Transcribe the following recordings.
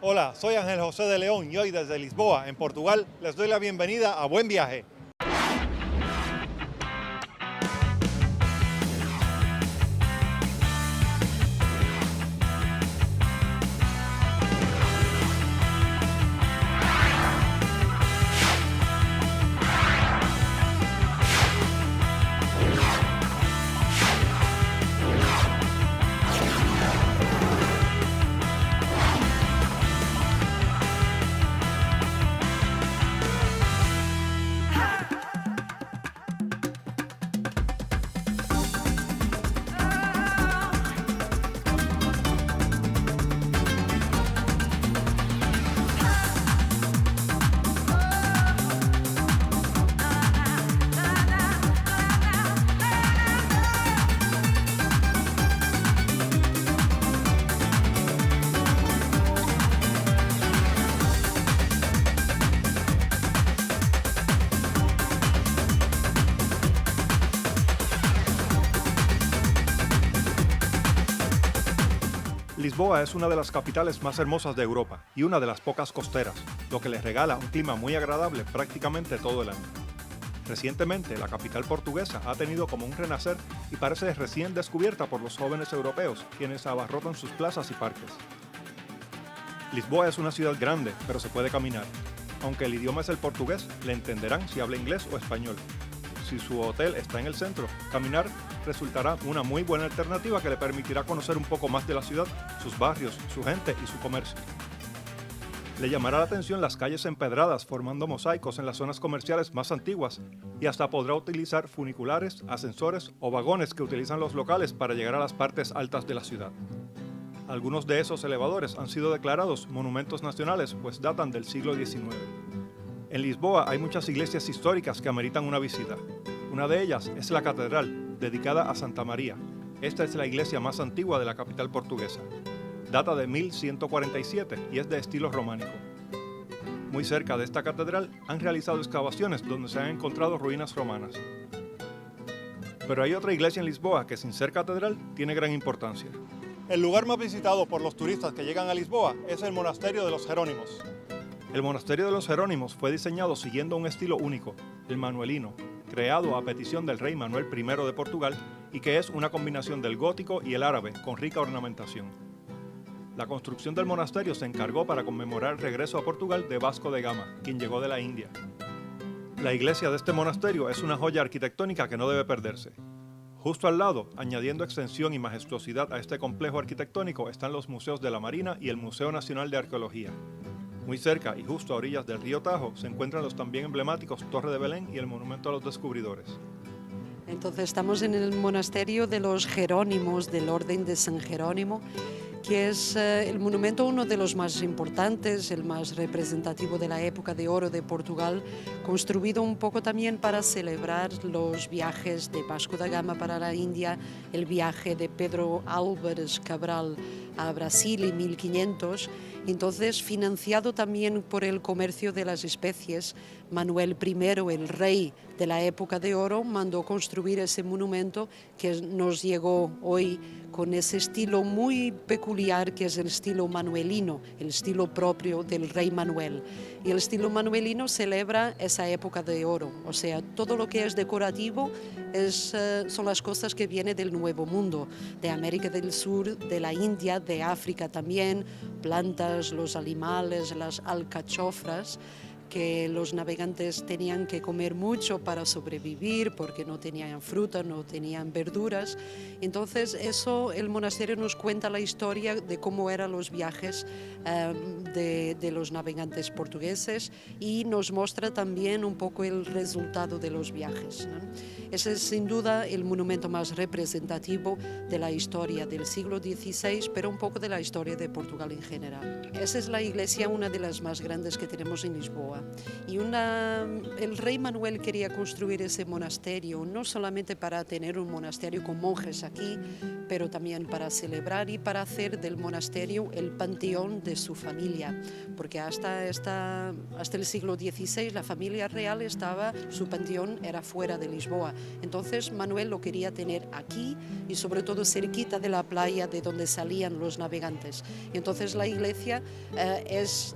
Hola, soy Ángel José de León y hoy desde Lisboa, en Portugal, les doy la bienvenida a Buen Viaje. Lisboa es una de las capitales más hermosas de Europa y una de las pocas costeras, lo que les regala un clima muy agradable prácticamente todo el año. Recientemente, la capital portuguesa ha tenido como un renacer y parece recién descubierta por los jóvenes europeos, quienes abarrotan sus plazas y parques. Lisboa es una ciudad grande, pero se puede caminar. Aunque el idioma es el portugués, le entenderán si habla inglés o español. Si su hotel está en el centro, caminar resultará una muy buena alternativa que le permitirá conocer un poco más de la ciudad, sus barrios, su gente y su comercio. Le llamará la atención las calles empedradas formando mosaicos en las zonas comerciales más antiguas y hasta podrá utilizar funiculares, ascensores o vagones que utilizan los locales para llegar a las partes altas de la ciudad. Algunos de esos elevadores han sido declarados monumentos nacionales pues datan del siglo XIX. En Lisboa hay muchas iglesias históricas que ameritan una visita. Una de ellas es la catedral, dedicada a Santa María. Esta es la iglesia más antigua de la capital portuguesa. Data de 1147 y es de estilo románico. Muy cerca de esta catedral han realizado excavaciones donde se han encontrado ruinas romanas. Pero hay otra iglesia en Lisboa que, sin ser catedral, tiene gran importancia. El lugar más visitado por los turistas que llegan a Lisboa es el Monasterio de los Jerónimos. El Monasterio de los Jerónimos fue diseñado siguiendo un estilo único, el manuelino, creado a petición del rey Manuel I de Portugal y que es una combinación del gótico y el árabe con rica ornamentación. La construcción del monasterio se encargó para conmemorar el regreso a Portugal de Vasco de Gama, quien llegó de la India. La iglesia de este monasterio es una joya arquitectónica que no debe perderse. Justo al lado, añadiendo extensión y majestuosidad a este complejo arquitectónico, están los museos de la Marina y el Museo Nacional de Arqueología. Muy cerca y justo a orillas del río Tajo se encuentran los también emblemáticos Torre de Belén y el Monumento a los Descubridores. Entonces estamos en el monasterio de los Jerónimos, del Orden de San Jerónimo, que es el monumento uno de los más importantes, el más representativo de la época de oro de Portugal, construido un poco también para celebrar los viajes de Vasco da Gama para la India, el viaje de Pedro Álvares Cabral a Brasil en 1500, entonces financiado también por el comercio de las especies. Manuel I, el rey de la época de oro, mandó construir ese monumento que nos llegó hoy con ese estilo muy peculiar que es el estilo manuelino, el estilo propio del rey Manuel. Y el estilo manuelino celebra esa época de oro, o sea, todo lo que es decorativo son las cosas que vienen del Nuevo Mundo, de América del Sur, de la India, de África también, plantas, los animales, las alcachofras, que los navegantes tenían que comer mucho para sobrevivir porque no tenían fruta, no tenían verduras. Entonces el monasterio nos cuenta la historia de cómo eran los viajes de los navegantes portugueses y nos muestra también un poco el resultado de los viajes, ¿no? Ese es sin duda el monumento más representativo de la historia del siglo XVI, pero un poco de la historia de Portugal en general. Esa es la iglesia, una de las más grandes que tenemos en Lisboa. Lisboa. Y el rey Manuel quería construir ese monasterio, no solamente para tener un monasterio con monjes aquí, pero también para celebrar y para hacer del monasterio el panteón de su familia, porque hasta el siglo XVI la familia real su panteón era fuera de Lisboa. Entonces Manuel lo quería tener aquí y sobre todo cerquita de la playa de donde salían los navegantes. Y entonces la iglesia es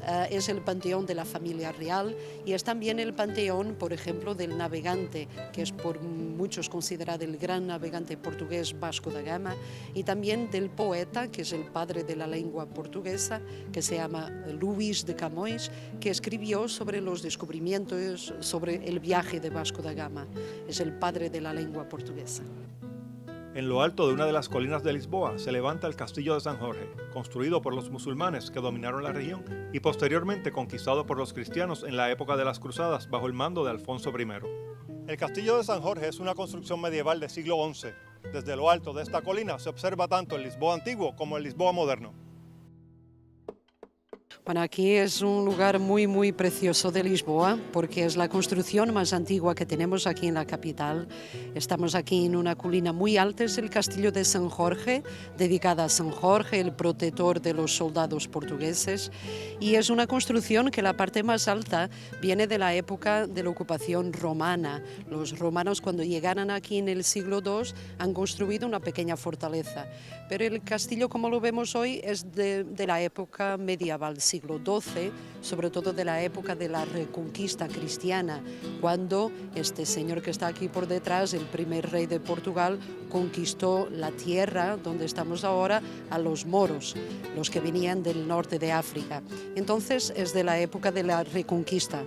el panteón de la familia real y es también el panteón, por ejemplo, del navegante, que es por muchos considerado el gran navegante portugués Vasco da Gama, y también del poeta, que es el padre de la lengua portuguesa, que se llama Luís de Camões, que escribió sobre los descubrimientos, sobre el viaje de Vasco da Gama. Es el padre de la lengua portuguesa. En lo alto de una de las colinas de Lisboa se levanta el Castillo de San Jorge, construido por los musulmanes que dominaron la región y posteriormente conquistado por los cristianos en la época de las cruzadas bajo el mando de Alfonso I. El Castillo de San Jorge es una construcción medieval del siglo XI. Desde lo alto de esta colina se observa tanto el Lisboa antiguo como el Lisboa moderno. Bueno, aquí es un lugar muy, muy precioso de Lisboa porque es la construcción más antigua que tenemos aquí en la capital. Estamos aquí en una colina muy alta, es el Castillo de San Jorge, dedicada a San Jorge, el protector de los soldados portugueses. Y es una construcción que la parte más alta viene de la época de la ocupación romana. Los romanos cuando llegaron aquí en el siglo II han construido una pequeña fortaleza. Pero el castillo como lo vemos hoy es de la época medieval, siglo XII, sobre todo de la época de la Reconquista cristiana, cuando este señor que está aquí por detrás, el primer rey de Portugal, conquistó la tierra donde estamos ahora a los moros, los que venían del norte de África. Entonces es de la época de la Reconquista.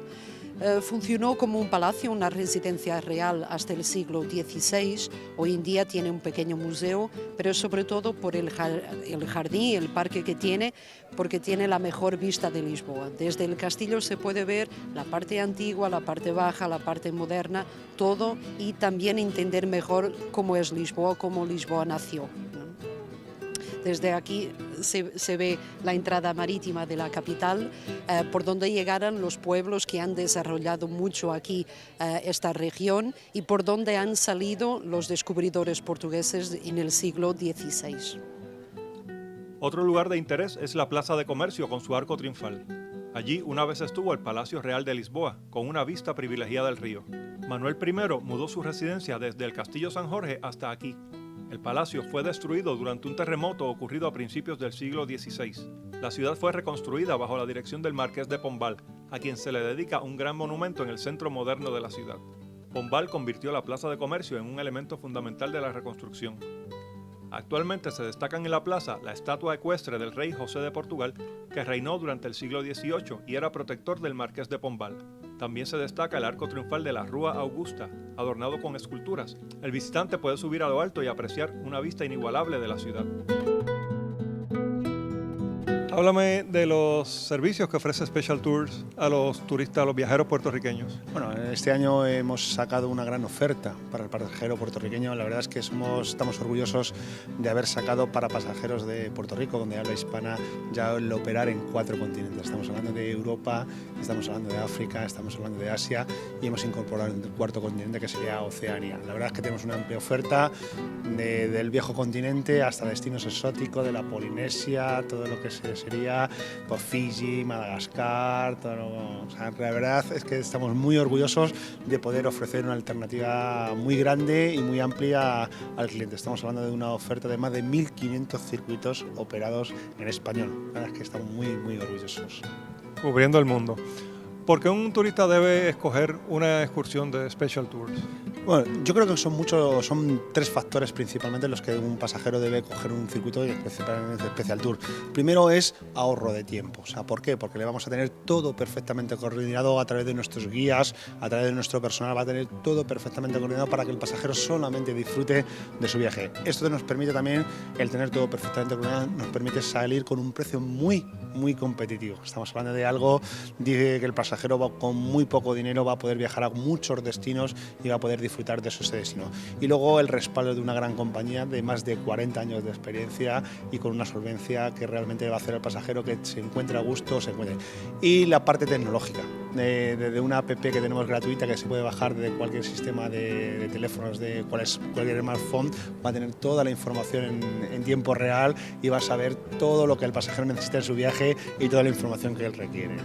Funcionó como un palacio, una residencia real hasta el siglo XVI. Hoy en día tiene un pequeño museo, pero sobre todo por el jardín, el parque que tiene, porque tiene la mejor vista de Lisboa. Desde el castillo se puede ver la parte antigua, la parte baja, la parte moderna, todo, y también entender mejor cómo es Lisboa, cómo Lisboa nació. Desde aquí se ve la entrada marítima de la capital, por donde llegaron los pueblos que han desarrollado mucho aquí esta región y por donde han salido los descubridores portugueses en el siglo XVI. Otro lugar de interés es la Plaza de Comercio con su arco triunfal. Allí una vez estuvo el Palacio Real de Lisboa, con una vista privilegiada del río. Manuel I mudó su residencia desde el Castillo San Jorge hasta aquí. El palacio fue destruido durante un terremoto ocurrido a principios del siglo XVI. La ciudad fue reconstruida bajo la dirección del Marqués de Pombal, a quien se le dedica un gran monumento en el centro moderno de la ciudad. Pombal convirtió la plaza de comercio en un elemento fundamental de la reconstrucción. Actualmente se destacan en la plaza la estatua ecuestre del rey José de Portugal, que reinó durante el siglo XVIII y era protector del Marqués de Pombal. También se destaca el arco triunfal de la Rúa Augusta, adornado con esculturas. El visitante puede subir a lo alto y apreciar una vista inigualable de la ciudad. Háblame de los servicios que ofrece Special Tours a los turistas, a los viajeros puertorriqueños. Bueno, este año hemos sacado una gran oferta para el pasajero puertorriqueño. La verdad es que estamos orgullosos de haber sacado para pasajeros de Puerto Rico, donde habla hispana, ya el operar en 4 continentes. Estamos hablando de Europa, estamos hablando de África, estamos hablando de Asia y hemos incorporado el 4º continente, que sería Oceanía. La verdad es que tenemos una amplia oferta del viejo continente hasta destinos exóticos, de la Polinesia, todo lo que sería por Fiji, Madagascar, o sea, la verdad es que estamos muy orgullosos de poder ofrecer una alternativa muy grande y muy amplia al cliente. Estamos hablando de una oferta de más de 1.500 circuitos operados en español. La verdad es que estamos muy, muy orgullosos. Cubriendo el mundo. ¿Por qué un turista debe escoger una excursión de Special Tours? Bueno, yo creo que son 3 factores principalmente los que un pasajero debe coger un circuito de Special Tour. Primero es ahorro de tiempo. O sea, ¿por qué? Porque le vamos a tener todo perfectamente coordinado a través de nuestros guías, a través de nuestro personal, va a tener todo perfectamente coordinado para que el pasajero solamente disfrute de su viaje. Esto nos permite también, el tener todo perfectamente coordinado, nos permite salir con un precio muy, muy competitivo. Estamos hablando de algo que el pasajero con muy poco dinero va a poder viajar a muchos destinos y va a poder disfrutar disfrutar de ese destino. Y luego el respaldo de una gran compañía de más de 40 años de experiencia y con una solvencia que realmente va a hacer al pasajero que se encuentre a gusto, se encuentre. Y la parte tecnológica, de una app que tenemos gratuita que se puede bajar de cualquier sistema de teléfonos, de cualquier smartphone, va a tener toda la información en tiempo real y va a saber todo lo que el pasajero necesita en su viaje y toda la información que él requiere.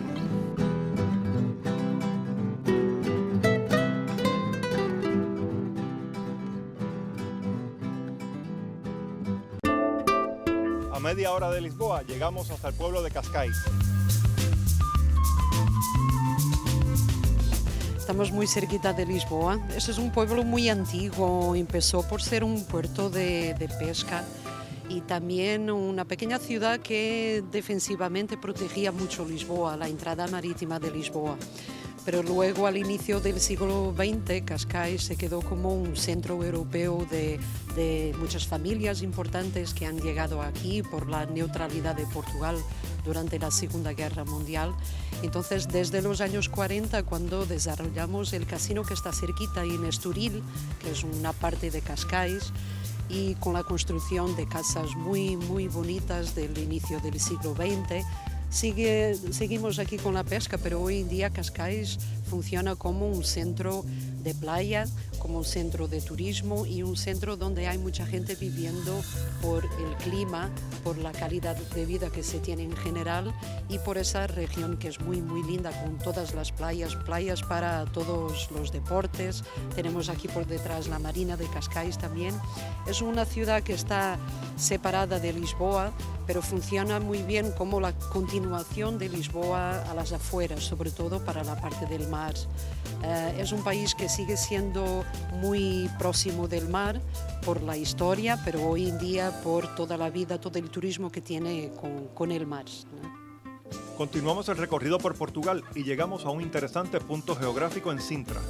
A media hora de Lisboa llegamos hasta el pueblo de Cascais. Estamos muy cerquita de Lisboa. Este es un pueblo muy antiguo, empezó por ser un puerto de pesca y también una pequeña ciudad que defensivamente protegía mucho Lisboa, la entrada marítima de Lisboa. Pero luego, al inicio del siglo XX, Cascais se quedó como un centro europeo de muchas familias importantes que han llegado aquí por la neutralidad de Portugal durante la Segunda Guerra Mundial. Entonces, desde los años 40, cuando desarrollamos el casino que está cerquita en Estoril, que es una parte de Cascais, y con la construcción de casas muy bonitas del inicio del siglo XX, seguimos aquí con la pesca, pero hoy en día Cascais funciona como un centro de playa, como un centro de turismo y un centro donde hay mucha gente viviendo por el clima, por la calidad de vida que se tiene en general y por esa región que es muy linda con todas las playas para todos los deportes. Tenemos aquí por detrás la Marina de Cascais también. Es una ciudad que está separada de Lisboa, pero funciona muy bien como la continuación de Lisboa a las afueras, sobre todo para la parte del mar. Es un país que sigue siendo muy próximo del mar por la historia, pero hoy en día por toda la vida, todo el turismo que tiene con el mar, ¿no? Continuamos el recorrido por Portugal y llegamos a un interesante punto geográfico en Sintra.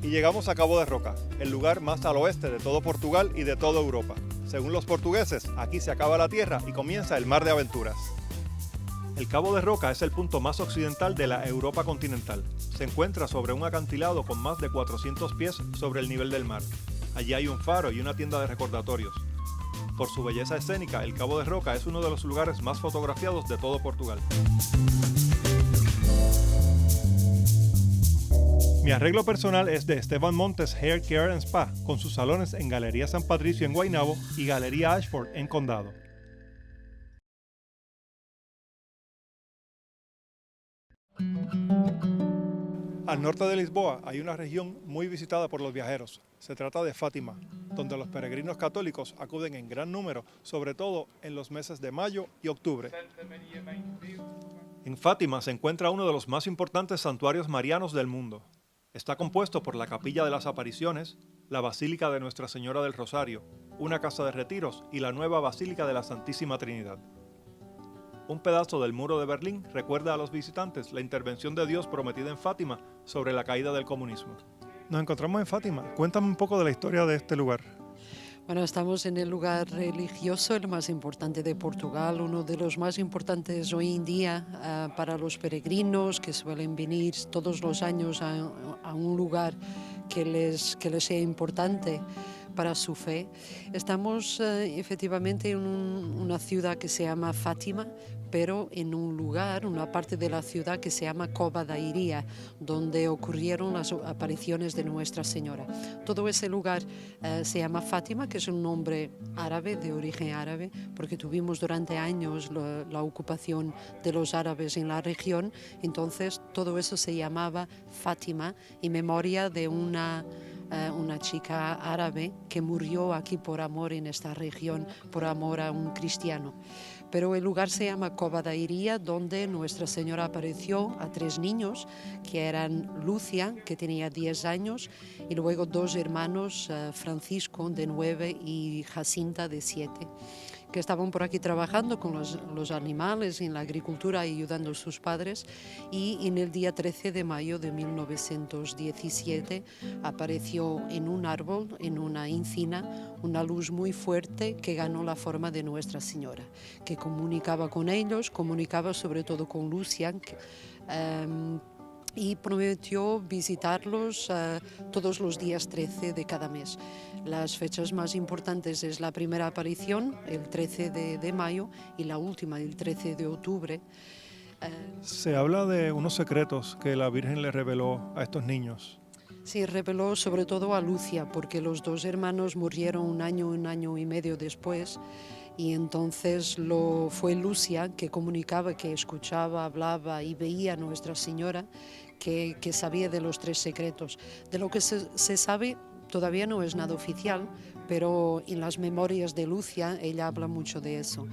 Y llegamos a Cabo de Roca, el lugar más al oeste de todo Portugal y de toda Europa. Según los portugueses, aquí se acaba la tierra y comienza el mar de aventuras. El Cabo de Roca es el punto más occidental de la Europa continental. Se encuentra sobre un acantilado con más de 400 pies sobre el nivel del mar. Allí hay un faro y una tienda de recordatorios. Por su belleza escénica, el Cabo de Roca es uno de los lugares más fotografiados de todo Portugal. Mi arreglo personal es de Esteban Montes Hair Care and Spa, con sus salones en Galería San Patricio en Guaynabo y Galería Ashford en Condado. Al norte de Lisboa hay una región muy visitada por los viajeros. Se trata de Fátima, donde los peregrinos católicos acuden en gran número, sobre todo en los meses de mayo y octubre. En Fátima se encuentra uno de los más importantes santuarios marianos del mundo. Está compuesto por la Capilla de las Apariciones, la Basílica de Nuestra Señora del Rosario, una casa de retiros y la nueva Basílica de la Santísima Trinidad. Un pedazo del muro de Berlín recuerda a los visitantes la intervención de Dios prometida en Fátima sobre la caída del comunismo. Nos encontramos en Fátima. Cuéntame un poco de la historia de este lugar. Bueno, estamos en el lugar religioso, el más importante de Portugal, uno de los más importantes hoy en día para los peregrinos que suelen venir todos los años a un lugar que les sea importante para su fe. Estamos efectivamente en una ciudad que se llama Fátima, pero en un lugar, una parte de la ciudad que se llama Cova da Iria, donde ocurrieron las apariciones de Nuestra Señora. Todo ese lugar se llama Fátima, que es un nombre árabe, de origen árabe, porque tuvimos durante años la ocupación de los árabes en la región, entonces todo eso se llamaba Fátima en memoria de una chica árabe que murió aquí por amor en esta región, por amor a un cristiano. Pero el lugar se llama Cova da Iria, donde Nuestra Señora apareció a 3 niños, que eran Lucia, que tenía 10 años, y luego 2 hermanos, Francisco, de 9, y Jacinta, de 7. Que estaban por aquí trabajando con los animales en la agricultura, ayudando a sus padres, y en el día 13 de mayo de 1917 apareció en un árbol, en una encina, una luz muy fuerte que ganó la forma de Nuestra Señora, que comunicaba con ellos, comunicaba sobre todo con Lucia, y prometió visitarlos todos los días 13 de cada mes. Las fechas más importantes es la primera aparición, el 13 de mayo, y la última, el 13 de octubre. Se habla de unos secretos que la Virgen le reveló a estos niños. Sí, reveló sobre todo a Lucia, porque los dos hermanos murieron un año y medio después, y entonces fue Lucia que comunicaba, que escuchaba, hablaba y veía a Nuestra Señora, que sabía de los 3 secretos. De lo que se sabe todavía no es nada oficial, pero en las memorias de Lucia ella habla mucho de eso.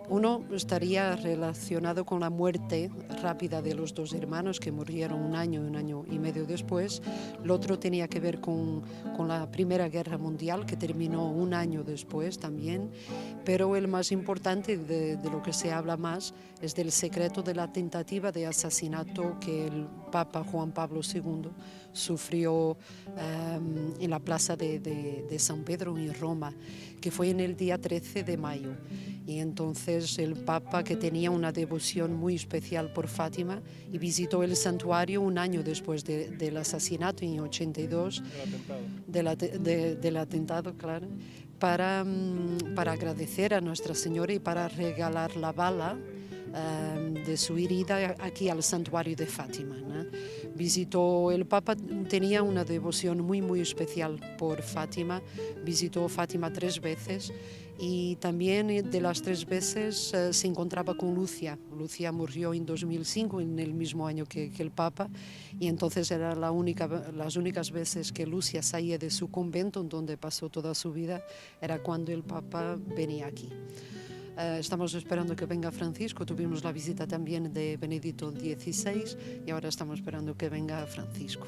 Uno estaría relacionado con la muerte rápida de los 2 hermanos que murieron un año y medio después. El otro tenía que ver con la Primera Guerra Mundial, que terminó un año después también. Pero el más importante, de lo que se habla más, es del secreto de la tentativa de asesinato que el Papa Juan Pablo II sufrió en la plaza de San Pedro en Roma, que fue en el día 13 de mayo. Y entonces el Papa, que tenía una devoción muy especial por Fátima, y visitó el santuario un año después del asesinato, en 82, del atentado, claro, para agradecer a Nuestra Señora y para regalar la bala de su herida aquí al santuario de Fátima, ¿no? Visitó, el Papa tenía una devoción muy especial por Fátima, visitó Fátima 3 veces, y también de las 3 veces se encontraba con Lucia. Lucia murió en 2005, en el mismo año que el Papa, y entonces eran las únicas veces que Lucia salía de su convento, donde pasó toda su vida, era cuando el Papa venía aquí. Estamos esperando que venga Francisco, tuvimos la visita también de Benedicto XVI y ahora estamos esperando que venga Francisco.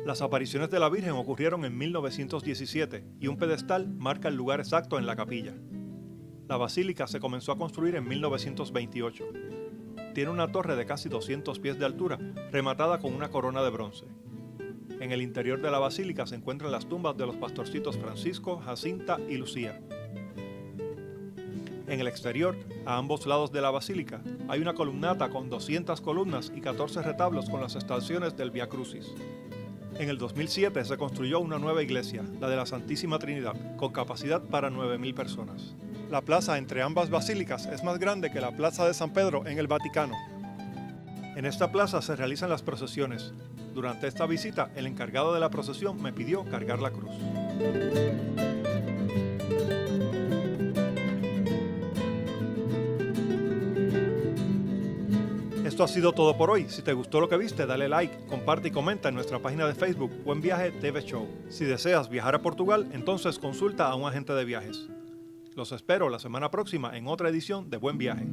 Las apariciones de la Virgen ocurrieron en 1917 y un pedestal marca el lugar exacto en la capilla. La basílica se comenzó a construir en 1928. Tiene una torre de casi 200 pies de altura, rematada con una corona de bronce. En el interior de la basílica se encuentran las tumbas de los pastorcitos Francisco, Jacinta y Lucía. En el exterior, a ambos lados de la basílica, hay una columnata con 200 columnas y 14 retablos con las estaciones del Vía Crucis. En el 2007 se construyó una nueva iglesia, la de la Santísima Trinidad, con capacidad para 9.000 personas. La plaza entre ambas basílicas es más grande que la Plaza de San Pedro en el Vaticano. En esta plaza se realizan las procesiones. Durante esta visita, el encargado de la procesión me pidió cargar la cruz. Esto ha sido todo por hoy. Si te gustó lo que viste, dale like, comparte y comenta en nuestra página de Facebook Buen Viaje TV Show. Si deseas viajar a Portugal, entonces consulta a un agente de viajes. Los espero la semana próxima en otra edición de Buen Viaje.